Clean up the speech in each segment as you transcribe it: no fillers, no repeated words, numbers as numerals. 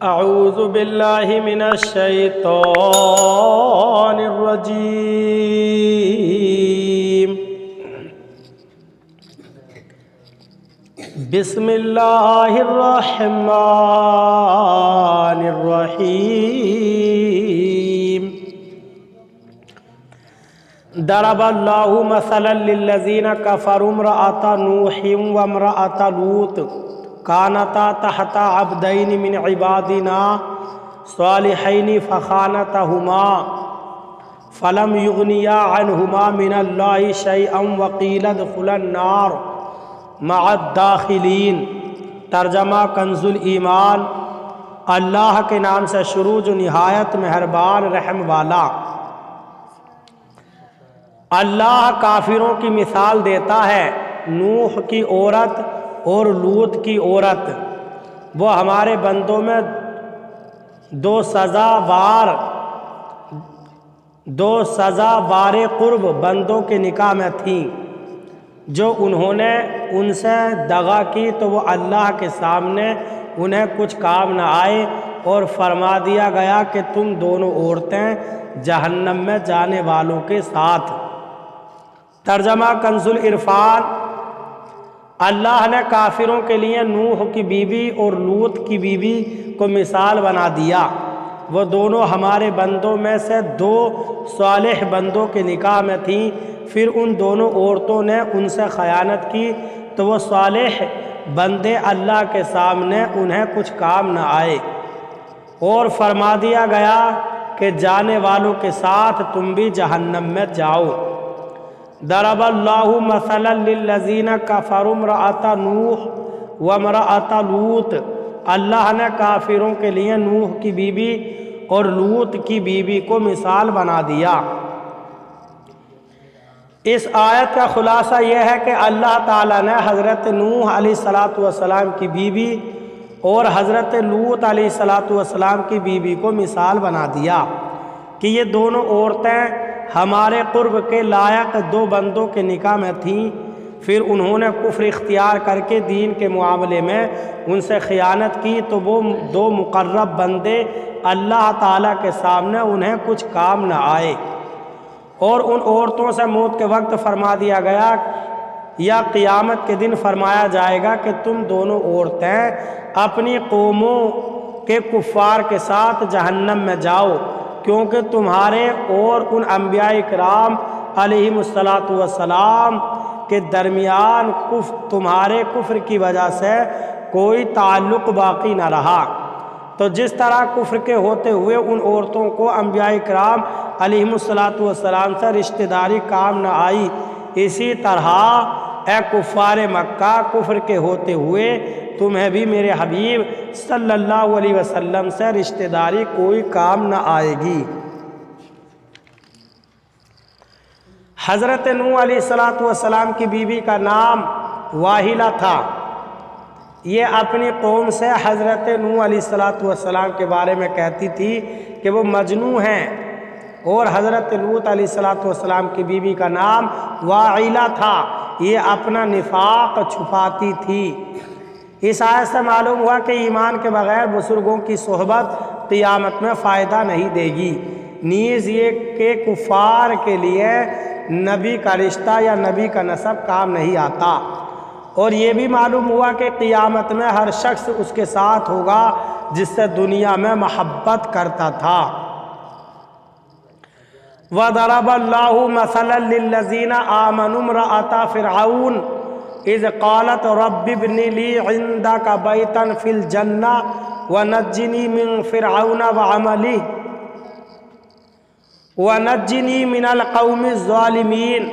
اعوذ باللہ من الشیطان الرجیم بسم اللہ الرحمن الرحیم ضرب اللہ مثلا للذین کفروا امرأۃ نوح وامرأۃ لوط کانتا تحت عبدین من عبادنا صالحین فخانتہما فلم یغنیا عنہما من اللہ شیئا وقیل ادخلا النار مع الداخلین۔ ترجمہ کنز الایمان۔ اللہ کے نام سے شروع جو نہایت مہربان رحم والا۔ اللہ کافروں کی مثال دیتا ہے، نوح کی عورت اور لوط کی عورت، وہ ہمارے بندوں میں دو سزاوار قرب بندوں کے نکاح میں تھیں۔ جو انہوں نے ان سے دغا کی تو وہ اللہ کے سامنے انہیں کچھ کام نہ آئے، اور فرما دیا گیا کہ تم دونوں عورتیں جہنم میں جانے والوں کے ساتھ۔ ترجمہ کنز العرفان۔ اللہ نے کافروں کے لیے نوح کی بیوی اور لوط کی بیوی کو مثال بنا دیا۔ وہ دونوں ہمارے بندوں میں سے دو صالح بندوں کے نکاح میں تھیں، پھر ان دونوں عورتوں نے ان سے خیانت کی تو وہ صالح بندے اللہ کے سامنے انہیں کچھ کام نہ آئے، اور فرما دیا گیا کہ جانے والوں کے ساتھ تم بھی جہنم میں جاؤ۔ ضرب اللہ مثلا للذین کفروا امرأۃ نوح وامرأۃ لوط۔ اللہ نے کافروں کے لیے نوح کی بیوی اور لوط کی بیوی کو مثال بنا دیا۔ اس آیت کا خلاصہ یہ ہے کہ اللہ تعالیٰ نے حضرت نوح علیہ السلام کی بیوی اور حضرت لوط علیہ السلام کی بیوی کو مثال بنا دیا کہ یہ دونوں عورتیں ہمارے قرب کے لائق دو بندوں کے نکاح میں تھیں، پھر انہوں نے کفر اختیار کر کے دین کے معاملے میں ان سے خیانت کی تو وہ دو مقرب بندے اللہ تعالیٰ کے سامنے انہیں کچھ کام نہ آئے، اور ان عورتوں سے موت کے وقت فرما دیا گیا یا قیامت کے دن فرمایا جائے گا کہ تم دونوں عورتیں اپنی قوموں کے کفار کے ساتھ جہنم میں جاؤ، کیونکہ تمہارے اور ان انبیاء کرام علیہم السلام کے درمیان تمہارے کفر کی وجہ سے کوئی تعلق باقی نہ رہا۔ تو جس طرح کفر کے ہوتے ہوئے ان عورتوں کو انبیاء کرام علیہم السلام سے رشتہ داری کام نہ آئی، اسی طرح اے کفار مکہ کفر کے ہوتے ہوئے تمہیں بھی میرے حبیب صلی اللہ علیہ وسلم سے رشتہ داری کوئی کام نہ آئے گی۔ حضرت نوح علیہ السلام کی بیوی کا نام واحلہ تھا۔ یہ اپنی قوم سے حضرت نوح علیہ السلام کے بارے میں کہتی تھی کہ وہ مجنون ہیں، اور حضرت لوط علیہ السلام کی بیوی کا نام واحلہ تھا، یہ اپنا نفاق چھپاتی تھی۔ اس آیت سے معلوم ہوا کہ ایمان کے بغیر بزرگوں کی صحبت قیامت میں فائدہ نہیں دے گی، نیز یہ کہ کفار کے لیے نبی کا رشتہ یا نبی کا نسب کام نہیں آتا، اور یہ بھی معلوم ہوا کہ قیامت میں ہر شخص اس کے ساتھ ہوگا جس سے دنیا میں محبت کرتا تھا۔ وَضَرَبَ اللَّهُ مَثَلًا لِلَّذِينَ آمَنُوا امْرَأَتَ فِرْعَوْنَ إِذْ قَالَتْ رَبِّ ابْنِ لِي عِندَكَ بَيْتًا فِي الْجَنَّةِ وَنَجِّنِي مِنْ فِرْعَوْنَ وَعَمَلِهِ وَنَجِّنِي مِنَ الْقَوْمِ الظَّالِمِينَ۔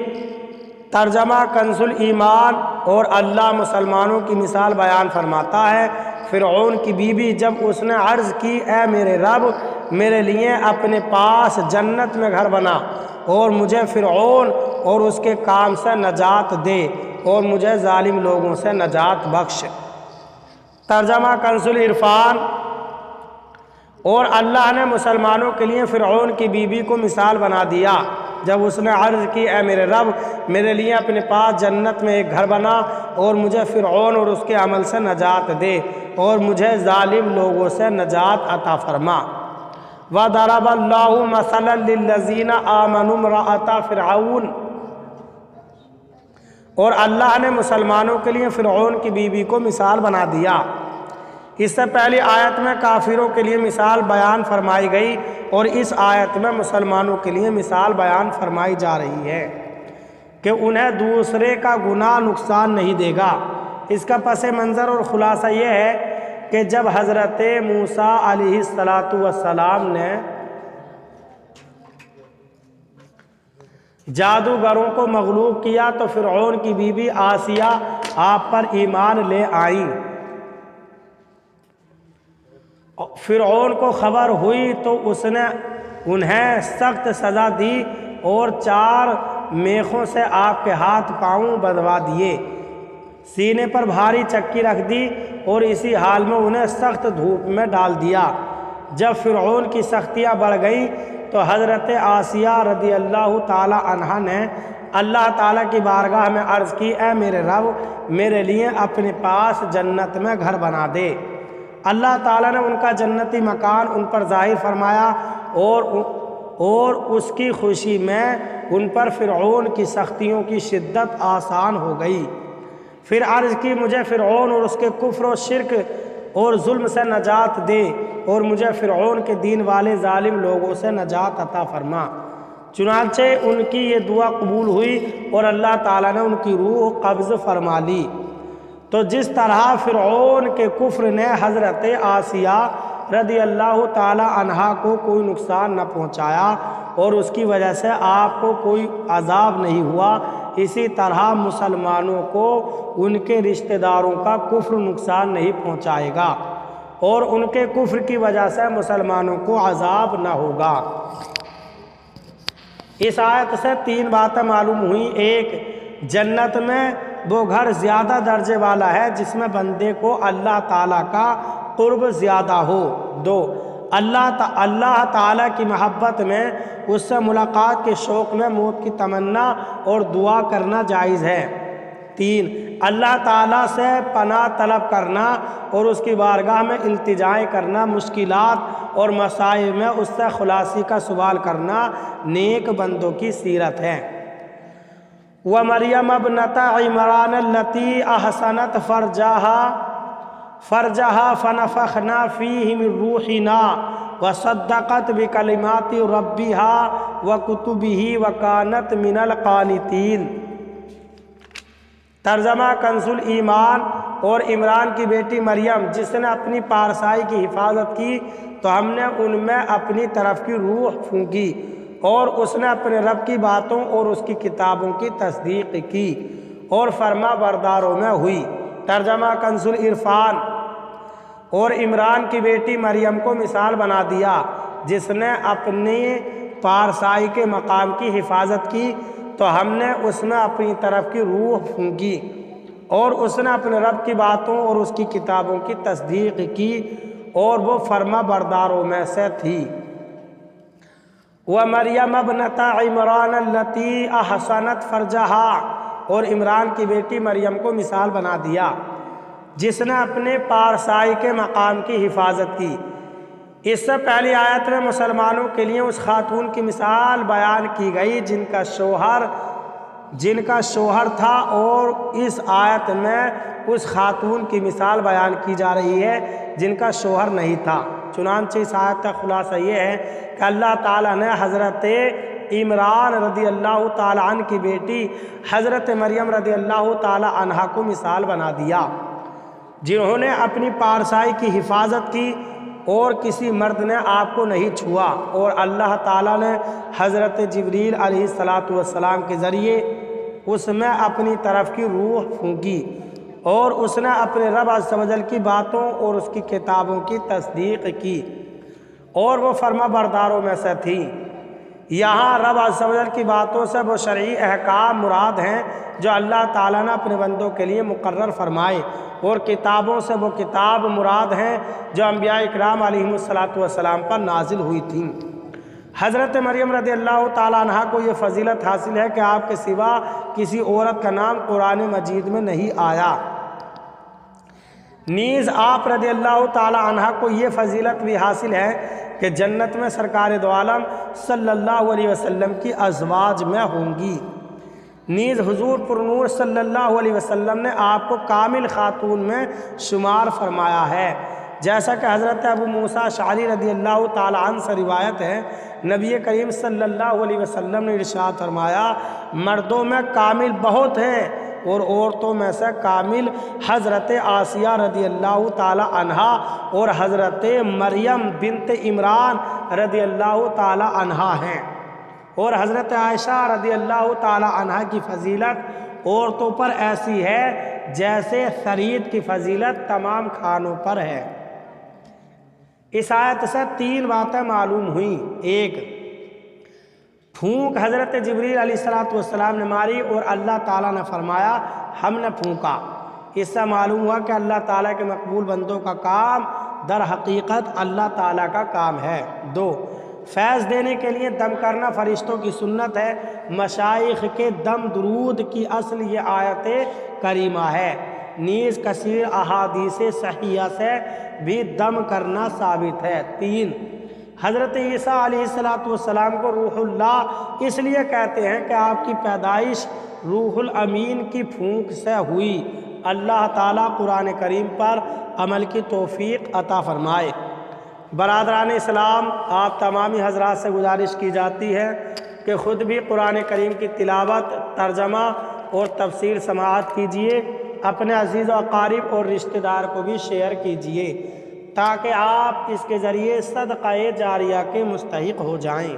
ترجمہ کنز الایمان۔ اور اللہ مسلمانوں کی مثال بیان فرماتا ہے، فرعون کی بیوی جب اس نے عرض کی اے میرے رب میرے لیے اپنے پاس جنت میں گھر بنا، اور مجھے فرعون اور اس کے کام سے نجات دے، اور مجھے ظالم لوگوں سے نجات بخش۔ ترجمہ کنز العرفان۔ اور اللہ نے مسلمانوں کے لیے فرعون کی بیوی کو مثال بنا دیا جب اس نے عرض کی اے میرے رب میرے لیے اپنے پاس جنت میں ایک گھر بنا اور مجھے فرعون اور اس کے عمل سے نجات دے، اور مجھے ظالم لوگوں سے نجات عطا فرما۔ وَضَرَبَ اللَّهُ مَثَلًا لِلَّذِينَ آمَنُوا امْرَأَتَ فِرْعَوْنَ، اور اللہ نے مسلمانوں کے لیے فرعون کی بیوی کو مثال بنا دیا۔ اس سے پہلی آیت میں کافروں کے لیے مثال بیان فرمائی گئی، اور اس آیت میں مسلمانوں کے لیے مثال بیان فرمائی جا رہی ہے کہ انہیں دوسرے کا گناہ نقصان نہیں دے گا۔ اس کا پس منظر اور خلاصہ یہ ہے کہ جب حضرت موسیٰ علیہ السلام نے جادوگروں کو مغلوب کیا تو فرعون کی بیوی آسیہ آپ پر ایمان لے آئیں۔ فرعون کو خبر ہوئی تو اس نے انہیں سخت سزا دی اور 4 میخوں سے آپ کے ہاتھ پاؤں بندھوا دیے، سینے پر بھاری چکی رکھ دی اور اسی حال میں انہیں سخت دھوپ میں ڈال دیا۔ جب فرعون کی سختیاں بڑھ گئیں تو حضرت آسیہ رضی اللہ تعالی عنہا نے اللہ تعالیٰ کی بارگاہ میں عرض کی، اے میرے رب، میرے لیے اپنے پاس جنت میں گھر بنا دے۔ اللہ تعالیٰ نے ان کا جنتی مکان ان پر ظاہر فرمایا اور اس کی خوشی میں ان پر فرعون کی سختیوں کی شدت آسان ہو گئی۔ پھر عرض کی، مجھے فرعون اور اس کے کفر و شرک اور ظلم سے نجات دے اور مجھے فرعون کے دین والے ظالم لوگوں سے نجات عطا فرما۔ چنانچہ ان کی یہ دعا قبول ہوئی اور اللہ تعالیٰ نے ان کی روح قبض فرما لی۔ تو جس طرح فرعون کے کفر نے حضرت آسیہ رضی اللہ تعالی عنہا کو کوئی نقصان نہ پہنچایا اور اس کی وجہ سے آپ کو کوئی عذاب نہیں ہوا، اسی طرح مسلمانوں کو ان کے رشتہ داروں کا کفر نقصان نہیں پہنچائے گا اور ان کے کفر کی وجہ سے مسلمانوں کو عذاب نہ ہوگا۔ اس آیت سے 3 باتیں معلوم ہوئیں۔ ایک، جنت میں وہ گھر زیادہ درجے والا ہے جس میں بندے کو اللہ تعالیٰ کا قرب زیادہ ہو۔ 2، اللہ تعالیٰ کی محبت میں اس سے ملاقات کے شوق میں موت کی تمنا اور دعا کرنا جائز ہے۔ 3، اللہ تعالیٰ سے پناہ طلب کرنا اور اس کی بارگاہ میں التجائیں کرنا، مشکلات اور مسائل میں اس سے خلاصی کا سوال کرنا نیک بندوں کی سیرت ہے۔ وَمَرْيَمَ ابْنَتَ عِمْرَانَ الَّتِي أَحْصَنَتْ فَرْجَهَا فَنَفَخْنَا فِيهِ مِنْ رُوحِنَا وَصَدَّقَتْ بِكَلِمَاتِ رَبِّهَا وَكُتُبِهِ وَكَانَتْ مِنَ الْقَانِتِينَ۔ ترجمہ کنز الایمان۔ اور عمران کی بیٹی مریم جس نے اپنی پارسائی کی حفاظت کی تو ہم نے ان میں اپنی طرف کی روح پھونکی اور اس نے اپنے رب کی باتوں اور اس کی کتابوں کی تصدیق کی اور فرما برداروں میں ہوئی۔ ترجمہ کنز العرفان۔ اور عمران کی بیٹی مریم کو مثال بنا دیا جس نے اپنی پارسائی کے مقام کی حفاظت کی تو ہم نے اس میں اپنی طرف کی روح پھونکی اور اس نے اپنے رب کی باتوں اور اس کی کتابوں کی تصدیق کی اور وہ فرما برداروں میں سے تھی۔ وَمَرْيَمَ ابْنَتَ عِمْرَانَ الَّتِي أَحْصَنَتْ فَرْجَهَا۔ اور عمران کی بیٹی مریم کو مثال بنا دیا جس نے اپنے پارسائی کے مقام کی حفاظت کی۔ اس سے پہلی آیت میں مسلمانوں کے لیے اس خاتون کی مثال بیان کی گئی جن کا شوہر تھا، اور اس آیت میں اس خاتون کی مثال بیان کی جا رہی ہے جن کا شوہر نہیں تھا۔ چنانچہ اس آیت کا خلاصہ یہ ہے کہ اللہ تعالیٰ نے حضرت عمران رضی اللہ تعالیٰ عنہ کی بیٹی حضرت مریم رضی اللہ تعالیٰ عنہا کو مثال بنا دیا جنہوں نے اپنی پارسائی کی حفاظت کی اور کسی مرد نے آپ کو نہیں چھوا، اور اللہ تعالیٰ نے حضرت جبریل علیہ السلام کے ذریعے اس میں اپنی طرف کی روح پھونکی اور اس نے اپنے رب عز و جل کی باتوں اور اس کی کتابوں کی تصدیق کی اور وہ فرما برداروں میں سے تھی۔ یہاں رب عز و جل کی باتوں سے وہ شرعی احکام مراد ہیں جو اللہ تعالیٰ نے اپنے بندوں کے لیے مقرر فرمائے، اور کتابوں سے وہ کتاب مراد ہیں جو انبیاء اکرام علیہم السلام پر نازل ہوئی تھیں۔ حضرت مریم رضی اللہ تعالیٰ عنہ کو یہ فضیلت حاصل ہے کہ آپ کے سوا کسی عورت کا نام قرآن مجید میں نہیں آیا۔ نیز آپ رضی اللہ تعالی عنہ کو یہ فضیلت بھی حاصل ہے کہ جنت میں سرکار دو عالم صلی اللہ علیہ وسلم کی ازواج میں ہوں گی۔ نیز حضور پر نور صلی اللہ علیہ وسلم نے آپ کو کامل خاتون میں شمار فرمایا ہے، جیسا کہ حضرت ابو موسیٰ اشعری رضی اللہ تعالی عنہ سے روایت ہے، نبی کریم صلی اللہ علیہ وسلم نے ارشاد فرمایا، مردوں میں کامل بہت ہیں اور عورتوں میں سے کامل حضرت آسیہ رضی اللہ تعالی عنہا اور حضرت مریم بنت عمران رضی اللہ تعالی عنہا ہیں، اور حضرت عائشہ رضی اللہ تعالی عنہا کی فضیلت عورتوں پر ایسی ہے جیسے ثرید کی فضیلت تمام کھانوں پر ہے۔ اس آیت سے 3 باتیں معلوم ہوئیں۔ ایک، پھونک حضرت جبریل علیہ السلام نے ماری اور اللہ تعالیٰ نے فرمایا ہم نے پھونکا۔ اس سے معلوم ہوا کہ اللہ تعالیٰ کے مقبول بندوں کا کام در حقیقت اللہ تعالیٰ کا کام ہے۔ 2، فیض دینے کے لیے دم کرنا فرشتوں کی سنت ہے۔ مشائخ کے دم درود کی اصل یہ آیت کریمہ ہے۔ نیز کثیر احادیث صحیحہ سے بھی دم کرنا ثابت ہے۔ 3، حضرت عیسیٰ علیہ السلام کو روح اللہ اس لیے کہتے ہیں کہ آپ کی پیدائش روح الامین کی پھونک سے ہوئی۔ اللہ تعالیٰ قرآن کریم پر عمل کی توفیق عطا فرمائے۔ برادران اسلام، آپ تمامی حضرات سے گزارش کی جاتی ہے کہ خود بھی قرآن کریم کی تلاوت، ترجمہ اور تفسیر سماعت کیجیے، اپنے عزیز و اقارب اور رشتہ دار کو بھی شیئر کیجیے تاکہ آپ اس کے ذریعے صدقہ جاریہ کے مستحق ہو جائیں۔